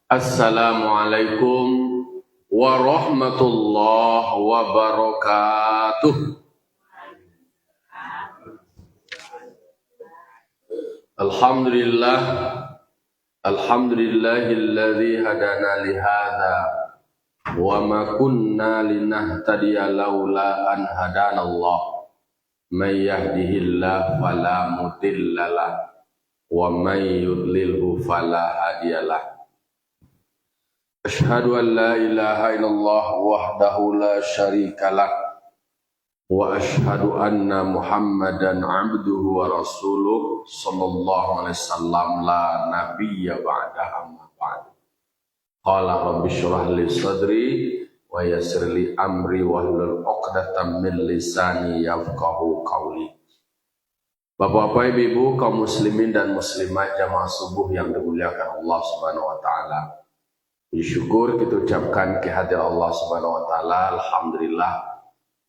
Assalamualaikum warahmatullahi wabarakatuh. Alhamdulillah, alhamdulillahilladzi hadana lihadza wa ma kunna linahtadiya laula an hadanallah. May yahdihillahu fala mudhillalah wa may yudlilhu fala hadiyalah. Asyhadu an la ilaha illallah wahdahu la syarikalah wa asyhadu anna Muhammadan abduhu wa rasuluh sallallahu alaihi wasallam la nabiyya ba'dahu amma ba'd. Qala rabbi shrah li sadri wa yassir li amri wahlul 'uqdatam min lisani yafqahu qawli. Bapak-bapak, ibu-ibu, kaum muslimin dan muslimat jamaah subuh yang dimuliakan Allah Subhanahu wa taala. Syukur kita ucapkan kehadiran Allah Subhanahu wa taala. Alhamdulillah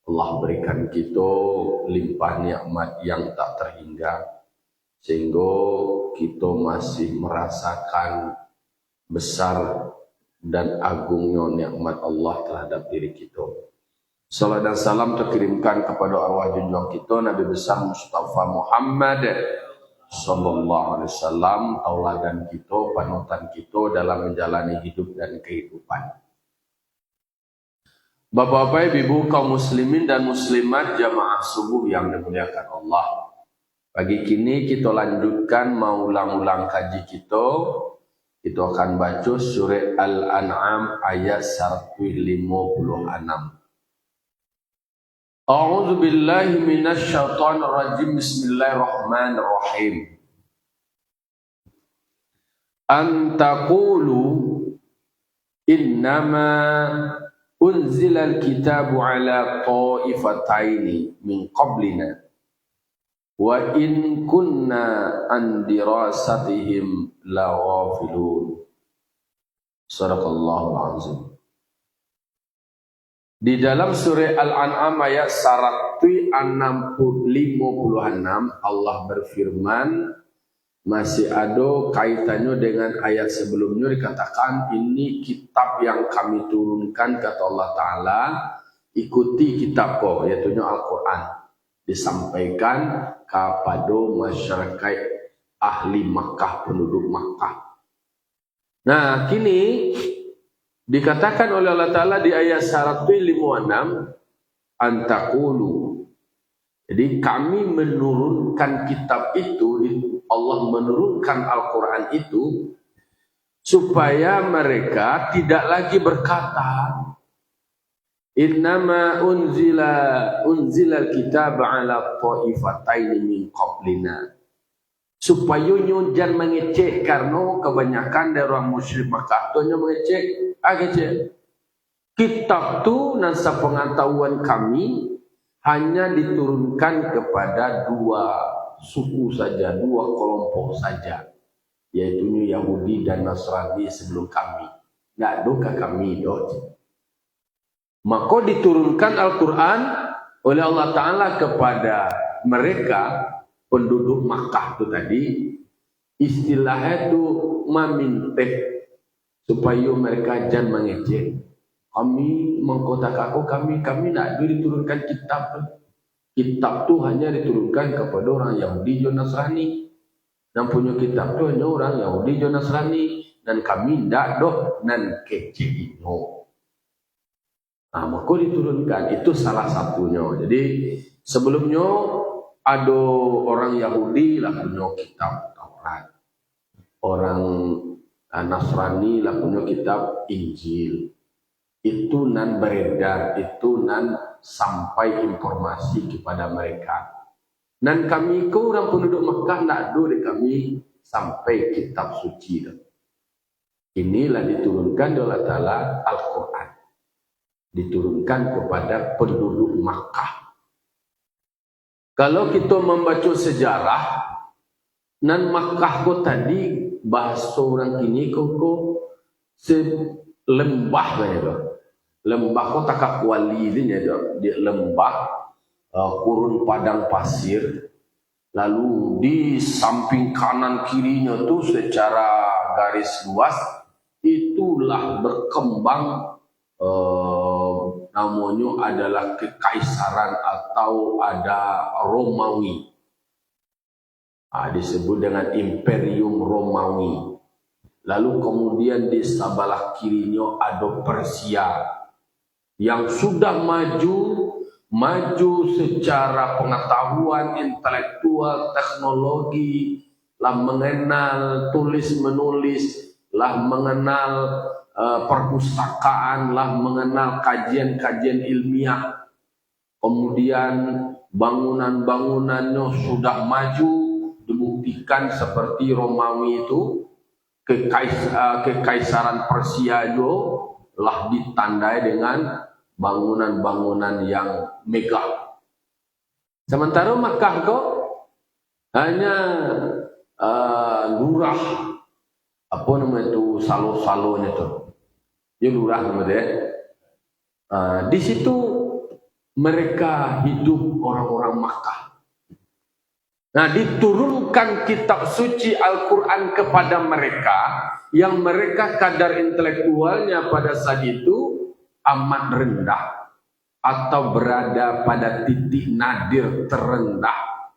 Allah berikan kita limpah nikmat yang tak terhingga sehingga kita masih merasakan besar dan agungnya nikmat Allah terhadap diri kita. Salam dan salam terkirimkan kepada arwah junjungan kita Nabi besar Mustafa Muhammad sallallahu alaihi wasallam, tauladan kita, panutan kita dalam menjalani hidup dan kehidupan. Bapak-bapak, ibu, kaum muslimin dan muslimat jamaah subuh yang dimuliakan Allah. Pagi kini kita lanjutkan mau ulang-ulang kaji kita. Kita akan baca surah Al-An'am ayat 156. A'udzu billahi minasy syaithanir rajim. Bismillahirrahmanirrahim. An taqulu innama unzilal kitabu ala ta'ifataini min qablina wa in kunna an dirasatihim laghafilun. Shadaqallahul azim. Di dalam surah Al-An'am ayat 156 Allah berfirman, masih ada kaitannya dengan ayat sebelumnya, dikatakan ini kitab yang kami turunkan kata Allah Ta'ala, ikuti kitab kau, yaitu Al-Quran, disampaikan kepada masyarakat ahli Makkah, penduduk Makkah. Nah, kini dikatakan oleh Allah Ta'ala di ayat 156, antakulu. Jadi kami menurunkan kitab itu, Allah menurunkan Al-Quran itu, supaya mereka tidak lagi berkata, innama unzilal kitab ala ta'ifataini min qablina. Supaya nyo jangan mengecek, karena kebanyakan dari orang musyrik Makkah tu nyo mengecek, kitab tu nasa pengetahuan kami hanya diturunkan kepada dua suku saja, dua kelompok saja, yaitu Yahudi dan Nasrani sebelum kami. Nggak ada ke kami dot. Maka diturunkan Al-Quran oleh Allah Ta'ala kepada mereka penduduk Makkah itu tadi, istilahnya itu maminteh, supaya mereka jangan mengejek. Kami mengkotak aku, kami tidak diturunkan kitab. Kitab itu hanya diturunkan kepada orang Yahudi dan Nasrani. Dan punya kitab itu hanya orang Yahudi dan Nasrani. Dan kami tidak doh nan kecil ino. Nah, maka diturunkan, itu salah satunya. Jadi sebelumnya ada orang Yahudi lah punya kitab Taurat, orang Nasrani lah punya kitab Injil. Itu nan beredar, itu nan sampai informasi kepada mereka. Dan kami ke orang penduduk Makkah tidak ada dari kami sampai kitab suci. Inilah diturunkan oleh Allah Ta'ala Al-Quran, diturunkan kepada penduduk Makkah. Kalau kita membaca sejarah, nan Makkah ko tadi bahasa orang kini ko lembah begitu. Lembah ko takak wali ini di lembah kurun padang pasir. Lalu di samping kanan kirinya tuh secara garis luas itu disitulah berkembang namanya adalah kekaisaran atau ada Romawi. Disebut dengan Imperium Romawi. Lalu kemudian di sebelah kirinya ada Persia yang sudah maju secara pengetahuan, intelektual, teknologi, lah mengenal tulis menulis, lah mengenal perpustakaan, lah mengenal kajian-kajian ilmiah. Kemudian bangunan-bangunannya sudah maju, dibuktikan seperti Romawi itu. Kekaisaran Persia itu lah ditandai dengan bangunan-bangunan yang megah. Sementara Makkah kok hanya lurah, apa namanya itu, salo-salonya itu, ya lurah namanya. Di situ mereka hidup orang-orang Makkah. Nah, diturunkan kitab suci Al-Quran kepada mereka, yang mereka kadar intelektualnya pada saat itu amat rendah, atau berada pada titik nadir terendah,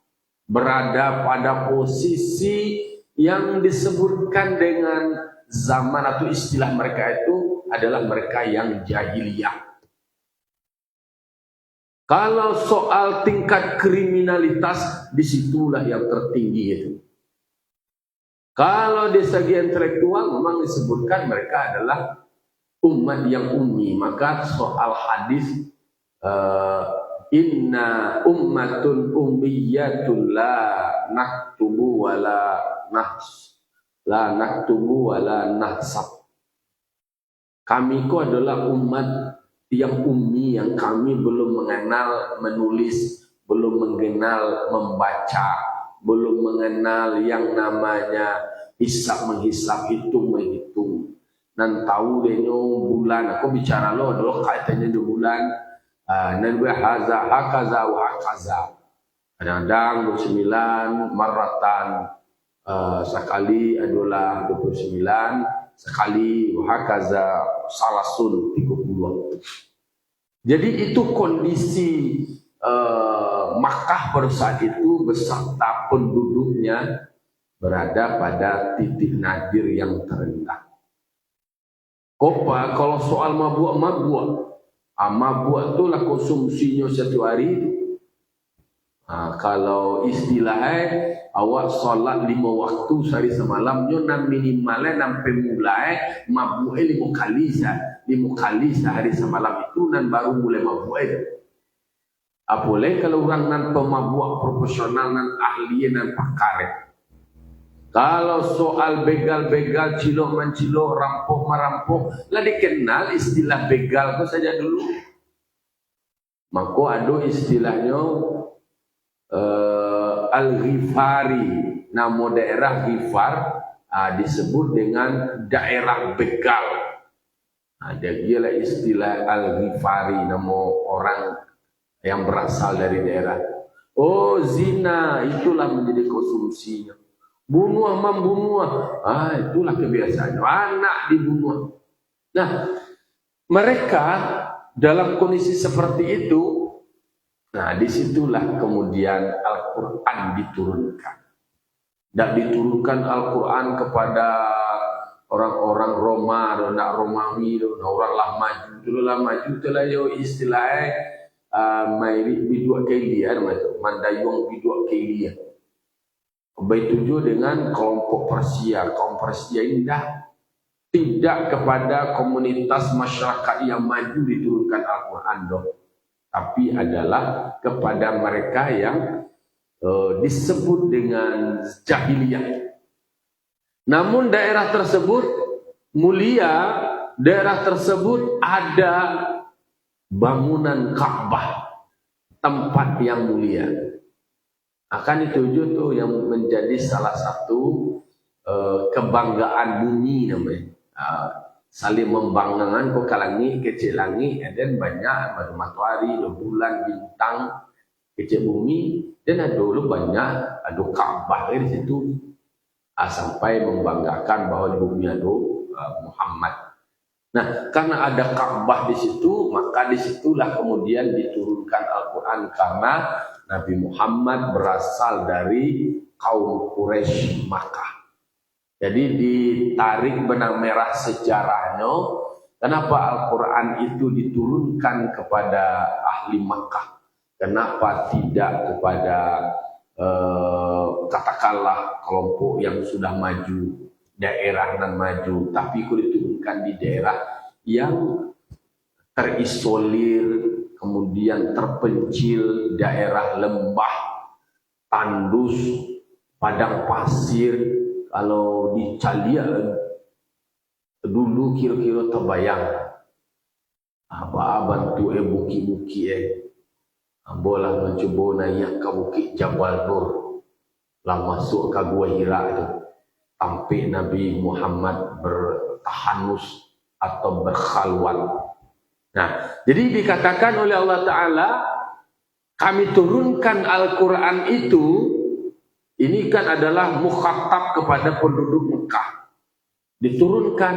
berada pada posisi yang disebutkan dengan zaman atau istilah mereka itu adalah mereka yang jahiliyah. Kalau soal tingkat kriminalitas, disitulah yang tertinggi itu. Kalau di segi intelektual memang disebutkan mereka adalah umat yang ummi. Maka soal hadis inna ummatun ummiyatun la naktubu wala nahsab. Kami ko adalah umat yang ummi, yang kami belum mengenal menulis, belum mengenal membaca, belum mengenal yang namanya hisab menghisab, hitung menghitung. Dan tahu denyo bulan, aku bicara lo adalah kaitannya di bulan. Dan gue hakaza wa hakaza. Kadang-kadang 29 maratan, sekali adalah 29, sekali hakaza salasun 30. Jadi itu kondisi Makkah pada saat itu beserta penduduknya berada pada titik nadir yang terendah. Kopa kalau soal mabuk itulah konsumsinya satu hari. Kalau istilahnya awak solat 5 waktu sehari semalam, nyonan minimalnya nampai mulai mabuknya 5 kali sehari semalam itu, nan baru mulai mabuknya. Boleh kalau orang nan pemabuk profesional, nan ahli, nan pakar. Kalau soal begal-begal, cilok-mancilok, rampok-merampok, lah dikenal istilah begal itu saja dulu. Maka ada istilahnya Al-Ghifari, nama daerah Ghifar disebut dengan daerah begal. Dia lah istilah Al-Ghifari, nama orang yang berasal dari daerah. Oh, zina, itulah menjadi konsumsinya. Bunuh, membunuh, itulah kebiasaannya. Anak dibunuh. Nah, mereka dalam kondisi seperti itu, disitulah kemudian Al-Quran diturunkan. Dan diturunkan Al-Quran kepada orang-orang Romawi, orang lah maju, itulah istilahnya mairi bidua kelia, mandayung bidua kelia. Begitu dengan kelompok Persia. Kaum Persia indah tidak kepada komunitas masyarakat yang maju diturunkan Al-Quran tapi adalah kepada mereka yang disebut dengan jahiliyah. Namun daerah tersebut mulia, daerah tersebut ada bangunan Ka'bah, tempat yang mulia. Akan dituju tuh yang menjadi salah satu kebanggaan bumi namanya. Saling membanggakan ke langit, kecil langit, dan banyak matahari, bulan, bintang, kecil bumi, dan ada dulu banyak ada Ka'bah di situ, sampai membanggakan bahwa di bumi ada Muhammad. Nah, karena ada Ka'bah di situ, maka disitulah kemudian diturunkan Al-Quran, karena Nabi Muhammad berasal dari kaum Quraisy Makkah. Jadi ditarik benang merah sejarahnya, kenapa Al-Quran itu diturunkan kepada ahli Makkah, kenapa tidak kepada katakanlah kelompok yang sudah maju, daerah nan maju, tapi itu diturunkan di daerah yang terisolir, kemudian terpencil, daerah lembah, tandus, padang pasir. Kalau di Calia dulu kira-kira terbayang apa bantu buki-buki bola mencoba naik ke bukit Jabal Nur, lah masuk ke Gua Hira itu, sampai Nabi Muhammad bertahanus atau berkhalwat. Nah, jadi dikatakan oleh Allah Ta'ala, kami turunkan Al-Quran itu, ini kan adalah mukhatab kepada penduduk Mekah. Diturunkan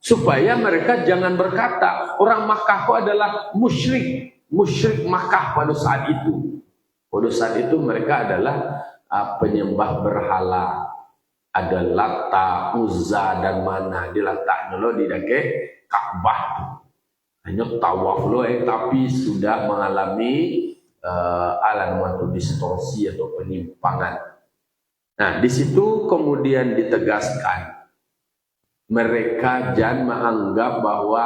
supaya mereka jangan berkata, orang Makkah itu adalah musyrik Makkah pada saat itu. Pada saat itu mereka adalah penyembah berhala. Ada Lata, Uzza dan Mana. Diletaknya lo di dake Ka'bah. Hanya tawaf lo tapi sudah mengalami atau distorsi atau penyimpangan. Nah, di situ kemudian ditegaskan, mereka jangan menganggap bahwa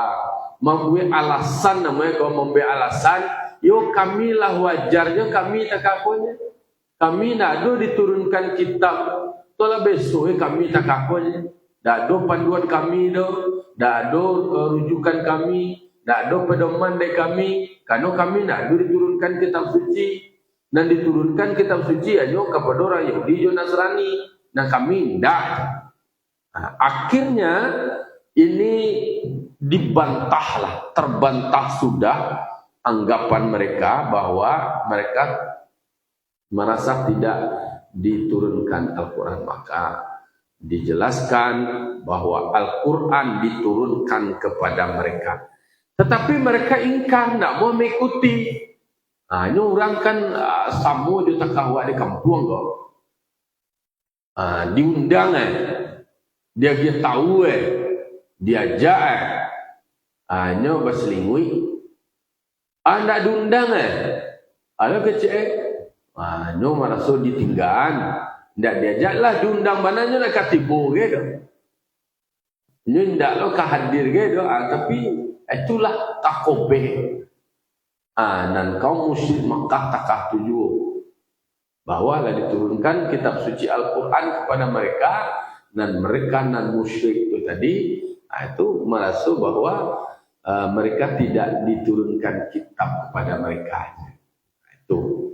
membuat alasan, namanya kalau membuat alasan, yo kami lah wajarnya kami tak kakonya, kami nak do diturunkan kitab. Tola besok kami tak kakonya, dak do panduan kami do, dak do rujukan kami, dak do pedoman dari kami, karena kami nak do diturunkan kitab suci, dan diturunkan kitab suci aja kepada orang Yahudi dan Nasrani, dan kami ndak. Nah, akhirnya ini dibantahlah, terbantah sudah anggapan mereka bahwa mereka merasa tidak diturunkan Al-Quran. Maka dijelaskan bahwa Al-Quran diturunkan kepada mereka, tetapi mereka ingkar, tidak mau mengikuti. Nah, ini orang kan samu di takawak di kampung kok. Diundang dia tahu diajak hanya berselingui. Anak diundang ada kecil nyo merasa ditinggalan, ndak diajaklah diundang mananya nak katibo gitu. Nyo ndak lo kahadir gitu, tapi itulah takobeh. Dan kaum musyrik Makkah takah tuju bahwa lah diturunkan kitab suci Al-Quran kepada mereka, dan mereka nan musyrik itu tadi itu merasa bahwa mereka tidak diturunkan kitab kepada mereka. Itu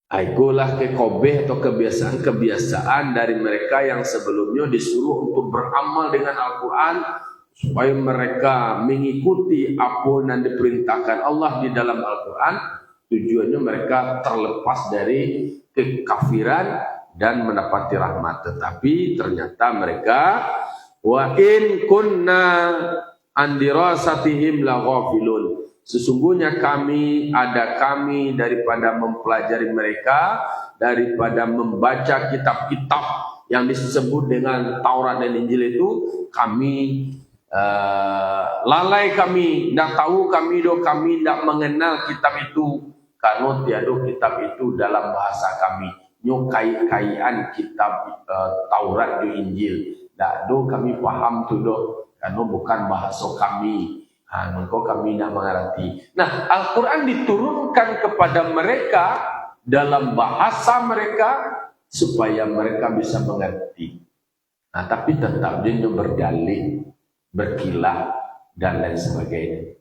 itulah kekobeh atau kebiasaan dari mereka yang sebelumnya disuruh untuk beramal dengan Al-Quran, supaya mereka mengikuti apa yang diperintahkan Allah di dalam Al-Quran. Tujuannya mereka terlepas dari kekafiran dan mendapati rahmat. Tetapi ternyata mereka wa in kunna an dirasatihim laghafilun. Sesungguhnya kami daripada mempelajari mereka, daripada membaca kitab-kitab yang disebut dengan Taurat dan Injil itu, kami lalai, kami tidak tahu, kami tidak mengenal kitab itu, karena tiada kitab itu dalam bahasa kami. Nyokai-kaian kitab Taurat dan Injil, tidak kami paham tu karena bukan bahasa kami. Maka kami tidak mengerti. Nah, Al-Quran diturunkan kepada mereka dalam bahasa mereka supaya mereka bisa mengerti. Nah, tapi tetap dia berdalih, berkilah, dan lain sebagainya.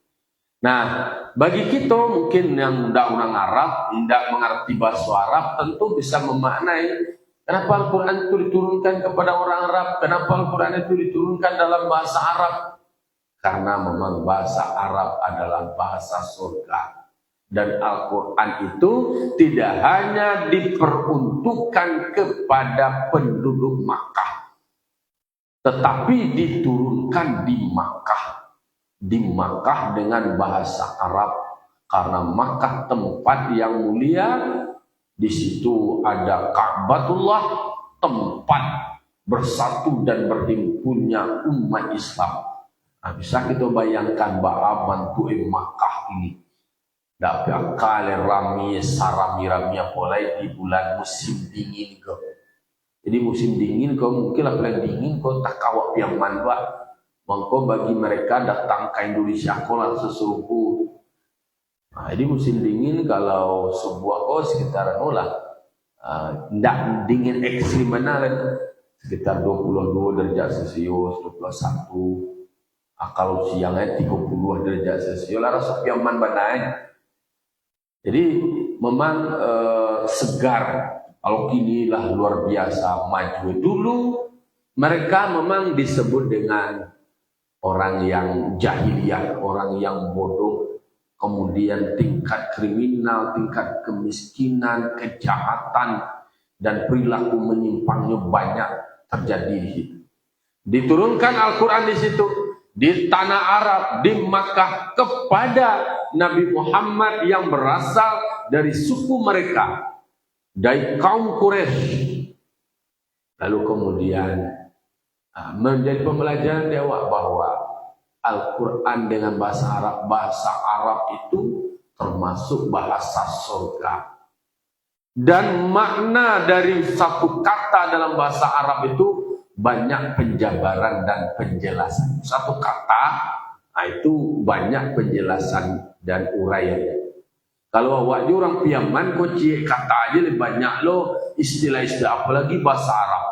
Nah, bagi kita mungkin yang tidak orang Arab, tidak mengerti bahasa Arab, tentu bisa memaknai kenapa Al-Quran itu diturunkan kepada orang Arab, kenapa Al-Quran itu diturunkan dalam bahasa Arab. Karena memang bahasa Arab adalah bahasa surga. Dan Al-Quran itu tidak hanya diperuntukkan kepada penduduk Makkah, tetapi diturunkan di Makkah. di Makkah dengan bahasa Arab, karena Makkah tempat yang mulia. Di situ ada Ka'batullah, tempat bersatu dan berhimpunnya umat Islam. Nah, bisa kita bayangkan bahwa bantuin Makkah ini dapat kali rami sarami-rami apalagi di bulan musim dingin ke. Jadi musim dingin kau mungkin lah paling dingin kau tak kawak yang manwa. Mangko bagi mereka datang ke Indonesia kau langsung sesuruh. Nah, jadi musim dingin kalau sebuah kau sekitar tidak dingin ekstrim mana kan, sekitar 22 derajat Celcius, 21. Kalau siangnya 30 derajat Celcius, lah rasa piaman banai. Jadi memang segar. Kalau kini lah luar biasa maju. Dulu mereka memang disebut dengan orang yang jahiliyah, orang yang bodoh. Kemudian tingkat kriminal, tingkat kemiskinan, kejahatan, dan perilaku menyimpangnya banyak terjadi di situ. Diturunkan Al-Quran di situ, di tanah Arab, di Makkah, kepada Nabi Muhammad yang berasal dari suku mereka, dari kaum Quraisy. Lalu kemudian menjadi pembelajaran dewa bahwa Al-Quran dengan bahasa Arab itu termasuk bahasa surga. Dan makna dari satu kata dalam bahasa Arab itu banyak penjabaran dan penjelasan. Satu kata itu banyak penjelasan dan uraian. Kalau awak orang piaman kau cie kata aja lebih banyak lo istilah-istilah, apalagi bahasa Arab.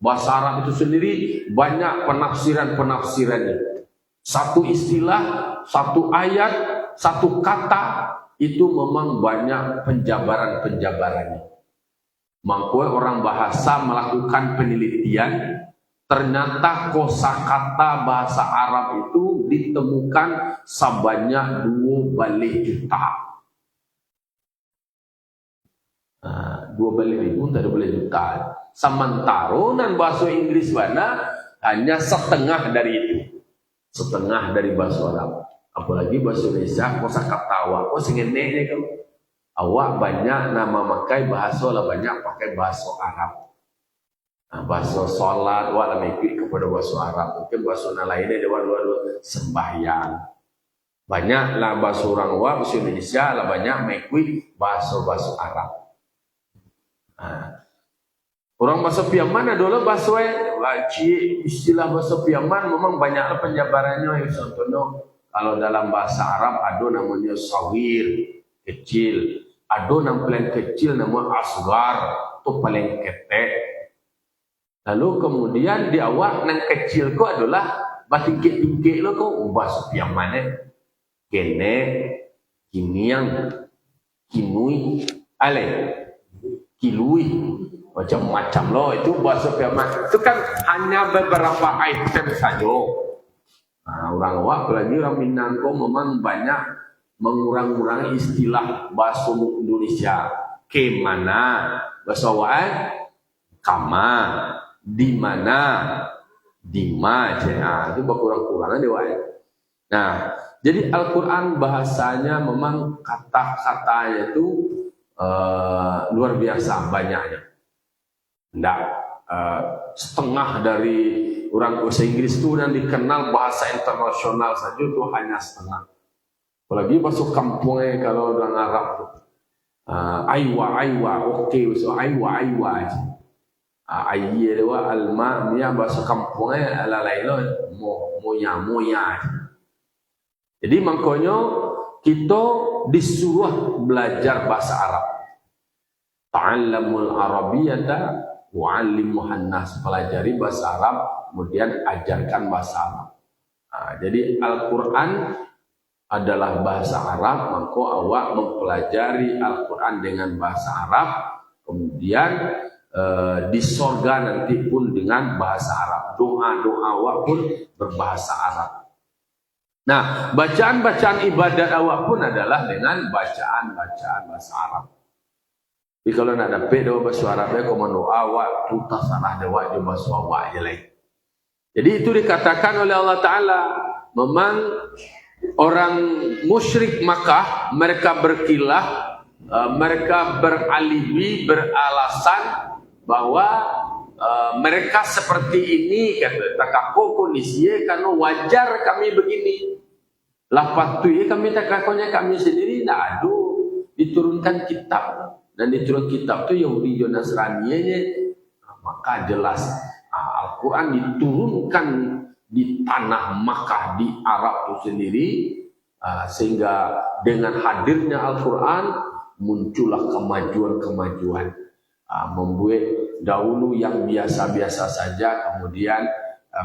Bahasa Arab itu sendiri banyak penafsiran-penafsirannya. Satu istilah, satu ayat, satu kata itu memang banyak penjabaran-penjabarannya. Maka orang bahasa melakukan penelitian, ternyata kosakata bahasa Arab itu ditemukan sebanyak 2 balik juta. 2 balik ribu, tak ada boleh juta. Sementara dan bahasa Inggris mana hanya setengah dari itu. Setengah dari bahasa Arab. Apalagi bahasa Indonesia, kosakata awak, sengenek deh kau. Awak banyak nama makai bahasa lah, banyak pakai bahasa Arab. Nah, bahasa sholat, awak lah mengikut kepada bahasa Arab. Mungkin bahasa lainnya dia dua sembahyang. Banyak lah bahasa orang awak, bahasa Indonesia lah banyak mengikut bahasa Arab. Nah, orang bahasa Piaman adalah bahasa istilah bahasa Piaman memang banyaklah penjabarannya. Contohnya kalau dalam bahasa Arab ada namanya sawir, kecil. Ada yang paling kecil namanya asgar, itu paling ketek. Lalu kemudian di awak yang kecil ko adalah batingkik-tingkik lo ko bahasa Piaman kene, kiniang, kinui, kilui. Macam-macam loh, itu bahasa Piaman. Itu kan hanya beberapa item saja. Nah, orang awak, apalagi orang Minang memang banyak mengurang-urang istilah bahasa Indonesia. Kemana, bahasa awak, kama, di mana, dima, itu berkurang-kurangan dewa. Nah, jadi Al-Quran bahasanya memang kata-katanya itu luar biasa banyaknya. Tidak setengah dari orang bahasa Inggris itu yang dikenal bahasa internasional saja itu hanya setengah. Apalagi bahasa kampungnya kalau orang Arab tuh aywa oke so aywa aja. Ayye dewa alma dia bahasa kampungnya ala lailo moya. Jadi makanya kita disuruh belajar bahasa Arab. Ta'allamul arabiyyata wa'allimuhan nas, pelajari bahasa Arab, kemudian ajarkan bahasa Arab. Nah, jadi Al-Quran adalah bahasa Arab, maka awak mempelajari Al-Quran dengan bahasa Arab, kemudian di sorga nanti pun dengan bahasa Arab. Doa-doa awak pun berbahasa Arab. Nah, bacaan-bacaan ibadat awak pun adalah dengan bacaan-bacaan bahasa Arab. Jadi kalau nak dapat doa bahasa Arabnya komando awak putas salah doa di bahasa awak je lain. Jadi itu dikatakan oleh Allah Taala memang orang musyrik Makkah, mereka berkilah, mereka beralibi, beralasan bahwa mereka seperti ini, kata takako kondisinya karena wajar kami begini. Lapat tu kami takakonya kami sendiri nak adu diturunkan kitab, dan diturunkan kitab tu Yahudi dan Nasrani maka jelas Al-Quran diturunkan di tanah Makkah, di Arab itu sendiri, sehingga dengan hadirnya Al-Quran muncullah kemajuan-kemajuan, membuat dahulu yang biasa-biasa saja kemudian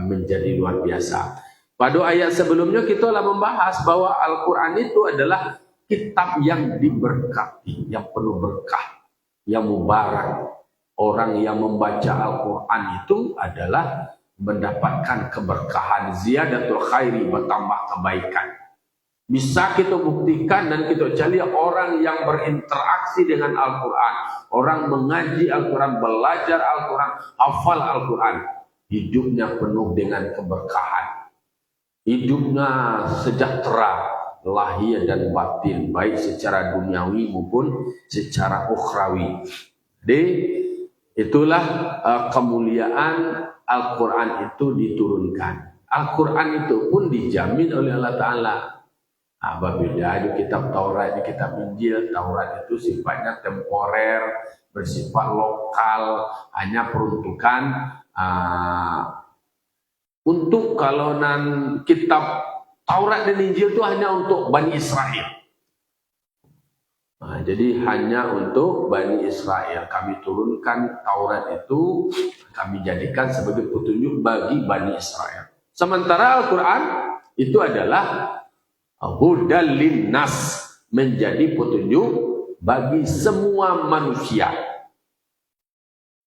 menjadi luar biasa. Pada ayat sebelumnya kita telah membahas bahwa Al-Quran itu adalah kitab yang diberkati, yang penuh berkah, yang mubarak. Orang yang membaca Al-Quran itu adalah mendapatkan keberkahan, ziyadatul khairi, bertambah kebaikan. Bisa kita buktikan dan kita cari orang yang berinteraksi dengan Al-Quran, orang mengaji Al-Quran, belajar Al-Quran, hafal Al-Quran, hidupnya penuh dengan keberkahan, hidupnya sejahtera lahir dan batin, baik secara duniawi maupun secara ukhrawi. Jadi itulah kemuliaan Al-Quran itu diturunkan. Al-Quran itu pun dijamin oleh Allah Ta'ala. Berbeda di kitab Taurat, di kitab Injil. Taurat itu sifatnya temporer, bersifat lokal, hanya peruntukan untuk kalau kitab Taurat dan Injil itu hanya untuk Bani Israel. Jadi hanya untuk Bani Israel kami turunkan Taurat itu, kami jadikan sebagai petunjuk bagi Bani Israel. Sementara Al-Quran itu adalah hudal linnas, menjadi petunjuk bagi semua manusia.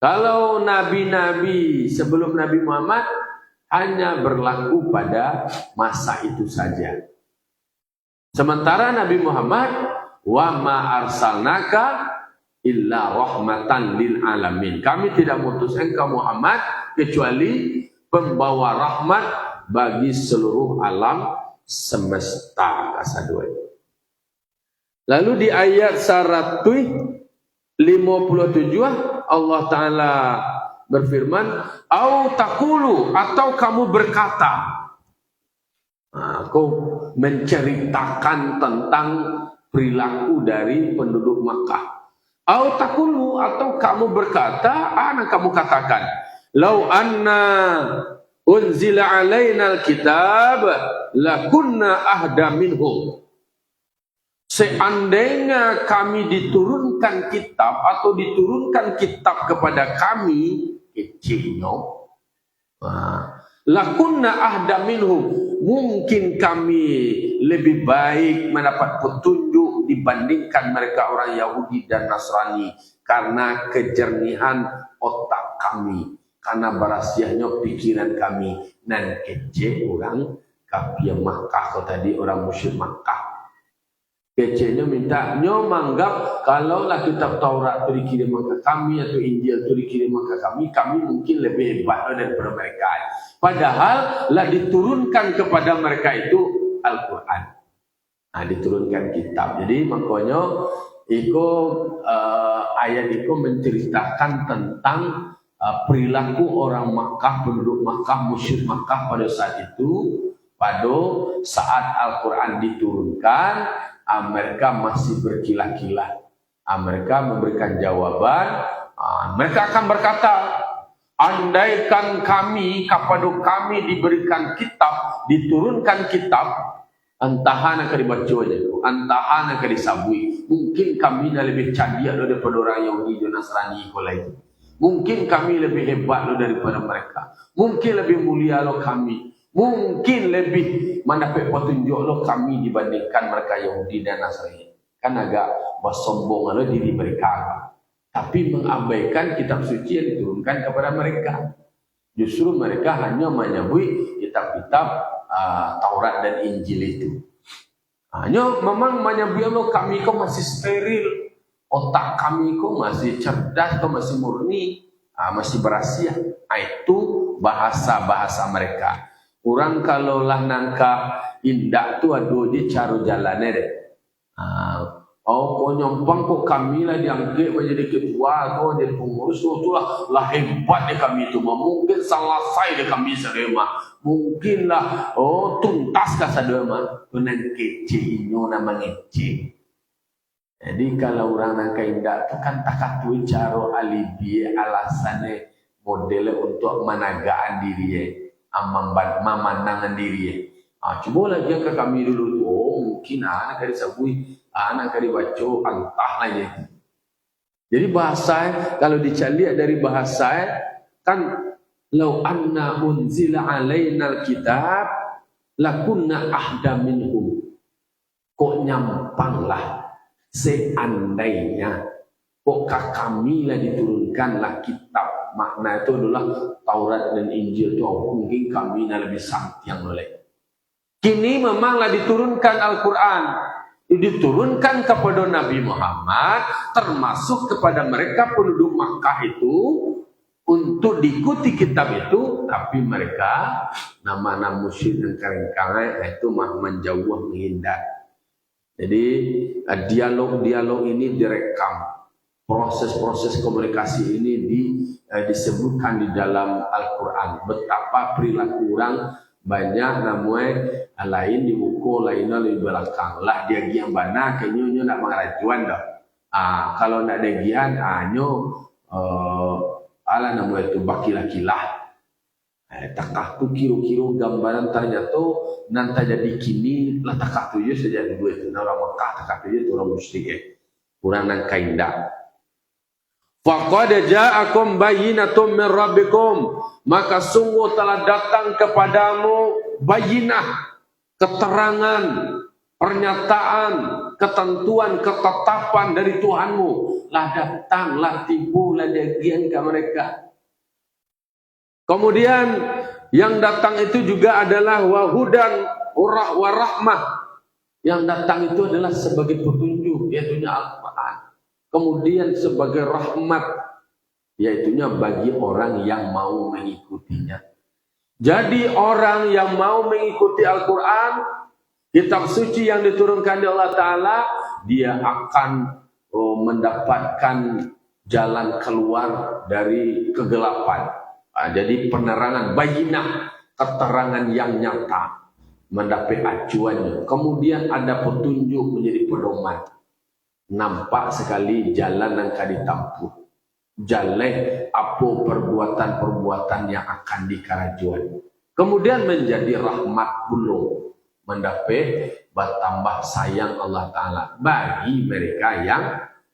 Kalau nabi-nabi sebelum Nabi Muhammad hanya berlaku pada masa itu saja. Sementara Nabi Muhammad, wa ma arsalnaka illa rahmatan lil alamin. Kami tidak mengutus engkau Muhammad kecuali pembawa rahmat bagi seluruh alam semesta. Kasadua. Lalu di ayat 157 Allah Ta'ala berfirman, au taqulu, atau kamu berkata. Aku menceritakan tentang perilaku dari penduduk Makkah. Au taqulu, atau kamu berkata, kamu katakan, lau anna unzila alaina alkitab lakunna ahda minhum. Seandainya kami diturunkan kitab atau diturunkan kitab kepada kami, kecilnya, lakunna ahda minhum, mungkin kami lebih baik mendapat petunjuk dibandingkan mereka orang Yahudi dan Nasrani, karena kejernihan otak kami, karena berasiahnya pikiran kami, dan kecil orang kafir Makkah, atau tadi orang musyrik Makkah. Kecilnya minta, menganggap kalaulah kitab Taurat itu dikirim ke kami atau Injil itu dikirim ke kami mungkin lebih hebat daripada mereka. Padahal lah diturunkan kepada mereka itu Al-Quran. Diturunkan kitab. Jadi makanya ayat itu menceritakan tentang perilaku orang Makkah, penduduk Makkah, musyrik Makkah pada saat itu. Pada saat Al-Quran diturunkan, mereka masih berkilah-kilah. Mereka memberikan jawaban. Mereka akan berkata, andaikan kepada kami diberikan kitab, diturunkan kitab, entahan akan dibacanya, entahan akan disabui. Mungkin kami dah lebih canggih daripada orang Yahudi dan Nasrani itu. Mungkin kami lebih hebat daripada mereka. Mungkin lebih mulia kami. Mungkin lebih mendapat petunjuk kami dibandingkan mereka Yahudi dan Nasrani. Kan agak bersombong diri mereka. Tapi mengabaikan kitab suci yang diturunkan kepada mereka. Justru mereka hanya menyebut kitab-kitab Taurat dan Injil itu. Hanya memang menyebut kami kok masih steril. Otak kami kok masih cerdas, kok masih murni, masih berasiah. Itu bahasa-bahasa mereka. Orang kalau lah nangka indak tu aduh dia caro jalannya deh. Kau nyompang kok kami lah diangkat menjadi ketua, kau jadi pengurus, tu lah hebat deh kami itu. Mungkin selesai deh kami serema. Mungkin lah tuntas kah sadema. Benar kece inyo nama ngece. Jadi kalau orang nangka indak tu kan tak tu caro alibi alasannya modelnya untuk menagaan diri memandangan diri. Coba lagi ke kami dulu tu. Mungkin anak kali sabui, anak kali baca antah lagi. Jadi bahasa kalau dicari dari bahasa kan lau anna unzila alaina alkitab lakunna ahda minhum. Kok nyampanglah seandainya kok kami lah diturunkanlah kitab. Makna itu adalah Taurat dan Injil itu mungkin kami lebih santiang oleh. Kini memanglah diturunkan Al-Quran, diturunkan kepada Nabi Muhammad, termasuk kepada mereka penduduk Makkah itu untuk diikuti kitab itu, tapi mereka nama-nama musyrik dan kareng-kareng itu menjauh menghindar. Jadi dialog-dialog ini direkam. Proses-proses komunikasi ini disebutkan di dalam Al-Quran. Betapa perilaku orang banyak namanya lain di buku, lainnya di belakang. Lah dia gian bana, kayaknya nak mengarajuan dah. Kalau nak ada gian, ala namanya itu bakilah-kilah. Takah tu kiro-kiro gambaran ternyata nanti jadi kini lah takah tu je sejak dulu itu. Orang Mekah takah tu je orang musyrik. Kurang nang kaindah. Faqad ja'akum bayyinatun min rabbikum, maka sungguh telah datang kepadamu bayyinah, keterangan, pernyataan, ketentuan, ketetapan dari Tuhanmu. Lah datang, lah tibu, lah dagian ke mereka. Kemudian yang datang itu juga adalah wahudan warahmah. Yang datang itu adalah sebagai petunjuk, yaitu Al-Quran. Kemudian sebagai rahmat, yaitunya bagi orang yang mau mengikutinya. Jadi orang yang mau mengikuti Al-Quran, kitab suci yang diturunkan oleh Allah Ta'ala, dia akan mendapatkan jalan keluar dari kegelapan. Jadi penerangan, bayinah, keterangan yang nyata, mendapat acuannya. Kemudian ada petunjuk menjadi pedoman. Nampak sekali jalan yang akan ditempuh. Jalan apa perbuatan-perbuatan yang akan dikarajuan. Kemudian menjadi rahmat pula. Mendapat bertambah sayang Allah Ta'ala bagi mereka yang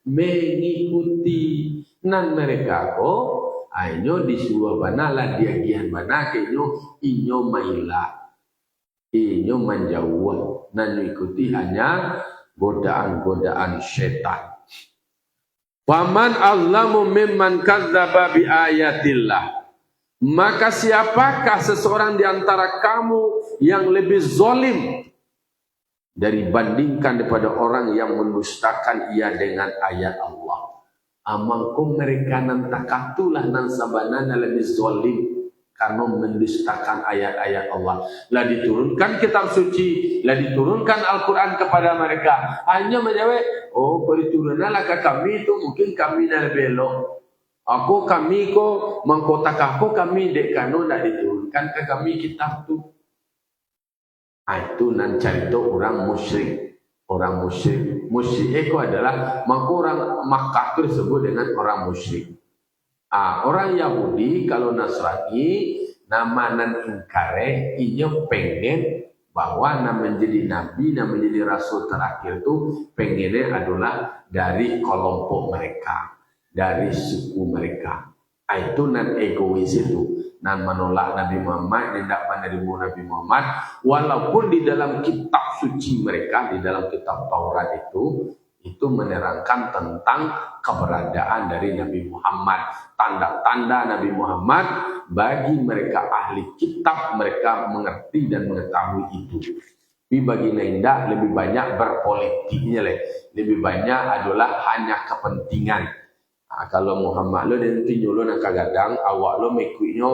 mengikuti. Nan mereka inyo disuruh banalah diagian bana inyo mailah. Inyo menjauh. Nan ikuti hanya godaan-godaan syaitan. Faman azlamu mimman kadzdzaba bi ayatillah. Maka siapakah seseorang di antara kamu yang lebih zalim dari bandingkan daripada orang yang mendustakan ia dengan ayat Allah. Amangkum mereka nan takatulah nan sabanana lebih zalim karena mendustakan ayat-ayat Allah. Lah diturunkan kitab suci, lah diturunkan Al-Quran kepada mereka. Hanya menjawab, kalau diturunkanlah ke kami itu mungkin kami nak belok. Kami mengkotak kami dek kano nak diturunkan ke kami kitab tu. Itu nan cerita orang musyrik. Orang musyrik. Musyrik itu adalah orang Makkah itu disebut dengan orang musyrik. Orang Yahudi kalau Nasrani nama nan ingkare inyo pengen bahwa nama menjadi nabi, nama menjadi rasul terakhir itu pengennya adalah dari kelompok mereka, dari suku mereka. Itu nan egois itu, nan menolak Nabi Muhammad, tidak menerima Nabi Muhammad, walaupun di dalam kitab suci mereka, di dalam kitab Taurat itu menerangkan tentang keberadaan dari Nabi Muhammad, tanda-tanda Nabi Muhammad bagi mereka ahli kitab, mereka mengerti dan mengetahui itu. Tapi bagi Nainda lebih banyak berpolitiknya, lebih banyak adalah hanya kepentingan. Kalau Muhammad lo nanti nyulo nak kadang awak lo mekuynya